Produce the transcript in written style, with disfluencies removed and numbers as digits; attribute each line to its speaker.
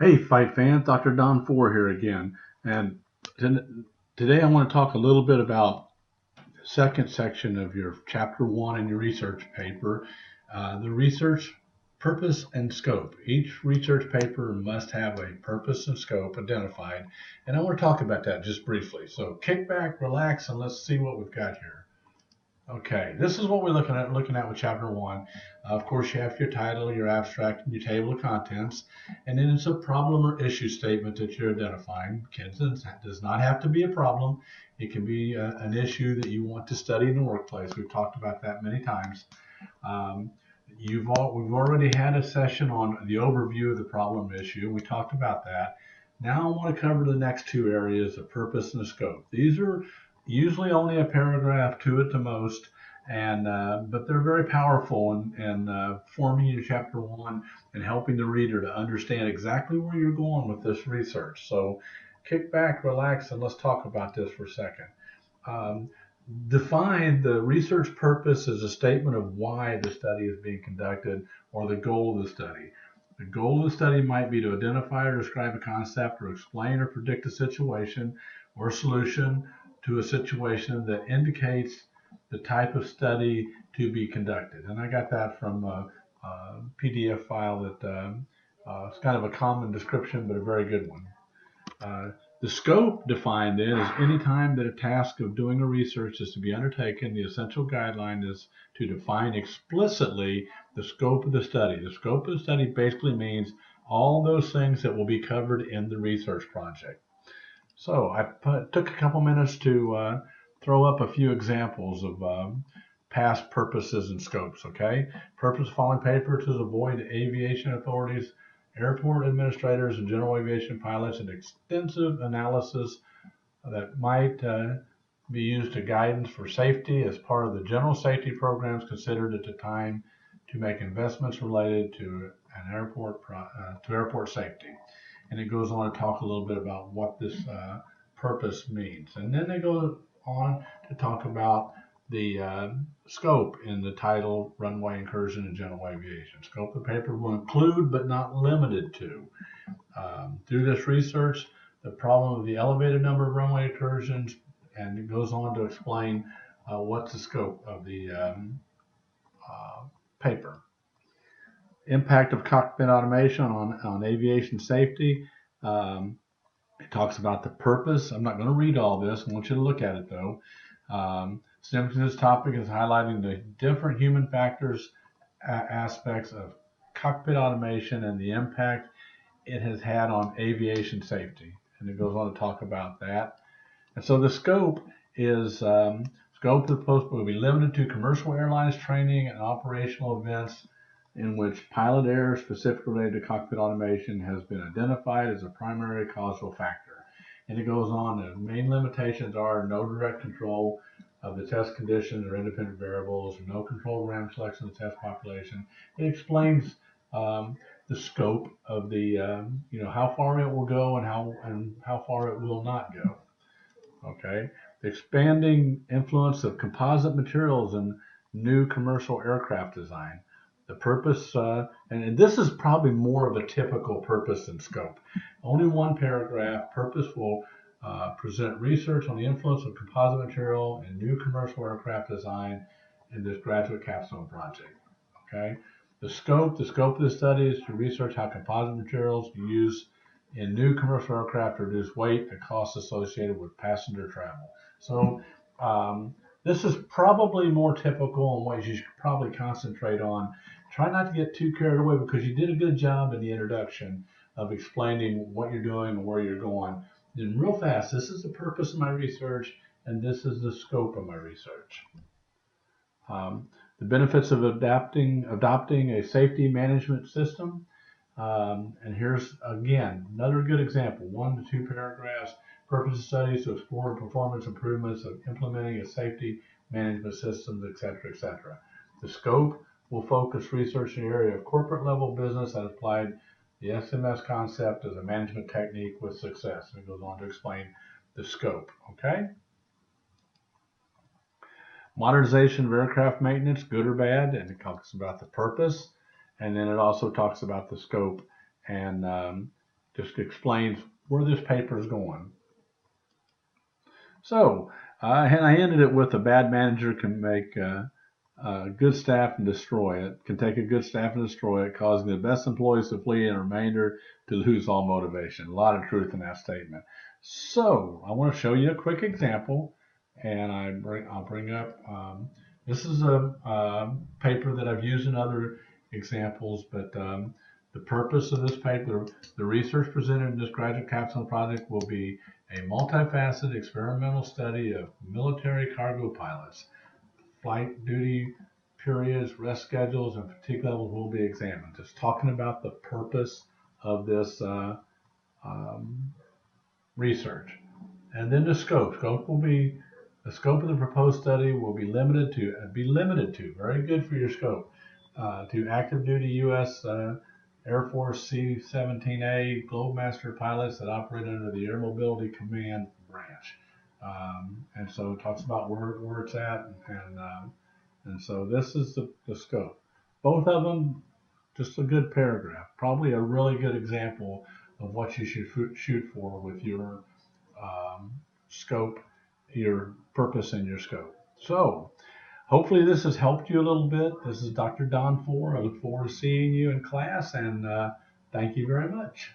Speaker 1: Hey, fight fans, Dr. Don Four here again. And today I want to talk a little bit about the second section of your chapter one in your research paper, the research purpose and scope. Each research paper must have a purpose and scope identified. And I want to talk about that just briefly. So kick back, relax, and let's see what we've got here. Okay, this is what we're looking at with chapter one. Of course, you have your title, your abstract, and your table of contents, and then it's a problem or issue statement that you're identifying. Kids, it does not have to be a problem. It can be an issue that you want to study in the workplace. We've talked about that many times. Um, we've already had a session on the overview of the problem issue. We talked about that. Now I want to cover the next two areas of purpose and scope. These are usually only a paragraph, two at the most, and but they're very powerful in forming your chapter one and helping the reader to understand exactly where you're going with this research. So kick back, relax, and let's talk about this for a second. Um, Define the research purpose as a statement of why the study is being conducted or the goal of the study. The goal of the study might be to identify or describe a concept or explain or predict a situation or solution to a situation that indicates the type of study to be conducted. And I got that from a PDF file that it's kind of a common description, but a very good one. Uh, the scope defined then is any time that a task of doing a research is to be undertaken, the essential guideline is to define explicitly the scope of the study. The scope of the study basically means all those things that will be covered in the research project. So took a couple minutes to throw up a few examples of past purposes and scopes. Okay, purpose of following papers is avoid aviation authorities, airport administrators, and general aviation pilots an extensive analysis that might be used to guidance for safety as part of the general safety programs considered at the time to make investments related to airport safety. And it goes on to talk a little bit about what this purpose means. And then they go on to talk about the scope in the title Runway Incursion in General Aviation. Scope of the paper will include but not limited to. Through this research, the problem of the elevated number of runway incursions, and it goes on to explain what's the scope of the uh, paper. Impact of cockpit automation on aviation safety. Um, It talks about the purpose. I'm not going to read all this. I want you to look at it though. Simply, this topic is highlighting the different human factors, aspects of cockpit automation and the impact it has had on aviation safety. And it goes on to talk about that. And so the scope is scope of the post will be limited to commercial airlines training and operational events in which pilot error specifically related to cockpit automation has been identified as a primary causal factor. And it goes on, the main limitations are no direct control of the test conditions or independent variables, no control RAM selection of the test population. It explains the scope of the, how far it will go and how far it will not go. Okay, the expanding influence of composite materials in new commercial aircraft design. The purpose, and this is probably more of a typical purpose and scope. Only one paragraph. Purpose will present research on the influence of composite material in new commercial aircraft design in this graduate capstone project. Okay, the scope of the study is to research how composite materials used in new commercial aircraft to reduce weight and costs associated with passenger travel. So this is probably more typical and what you should probably concentrate on. Try not to get too carried away because you did a good job in the introduction of explaining what you're doing and where you're going. Then real fast, this is the purpose of my research and this is the scope of my research. The benefits of adopting a safety management system. And here's again another good example, 1 to 2 paragraphs. Purpose of studies to explore performance improvements of implementing a safety management system, etc., etc. The scope will focus research in the area of corporate level business that applied the SMS concept as a management technique with success. And it goes on to explain the scope. Okay. Modernization of aircraft maintenance, good or bad, and it talks about the purpose, and then it also talks about the scope and just explains where this paper is going. So, and I ended it with a bad manager can make good staff and destroy it, can take a good staff and destroy it, causing the best employees to flee and the remainder to lose all motivation. A lot of truth in that statement. So, I want to show you a quick example, and I'll bring up, this is a paper that I've used in other examples, but the purpose of this paper, the research presented in this graduate capstone project will be a multifaceted experimental study of military cargo pilots. Flight duty periods, rest schedules, and fatigue levels will be examined. Just talking about the purpose of this research. And then the scope. The scope of the proposed study will be limited to, very good for your scope, to active duty U.S. Air Force C-17A Globemaster pilots that operate under the Air Mobility Command branch. And so it talks about where it's at, and so this is the scope. Both of them, just a good paragraph, probably a really good example of what you should shoot for with your scope, your purpose, and your scope. So hopefully this has helped you a little bit. This is Dr. Don Four. I look forward to seeing you in class, and thank you very much.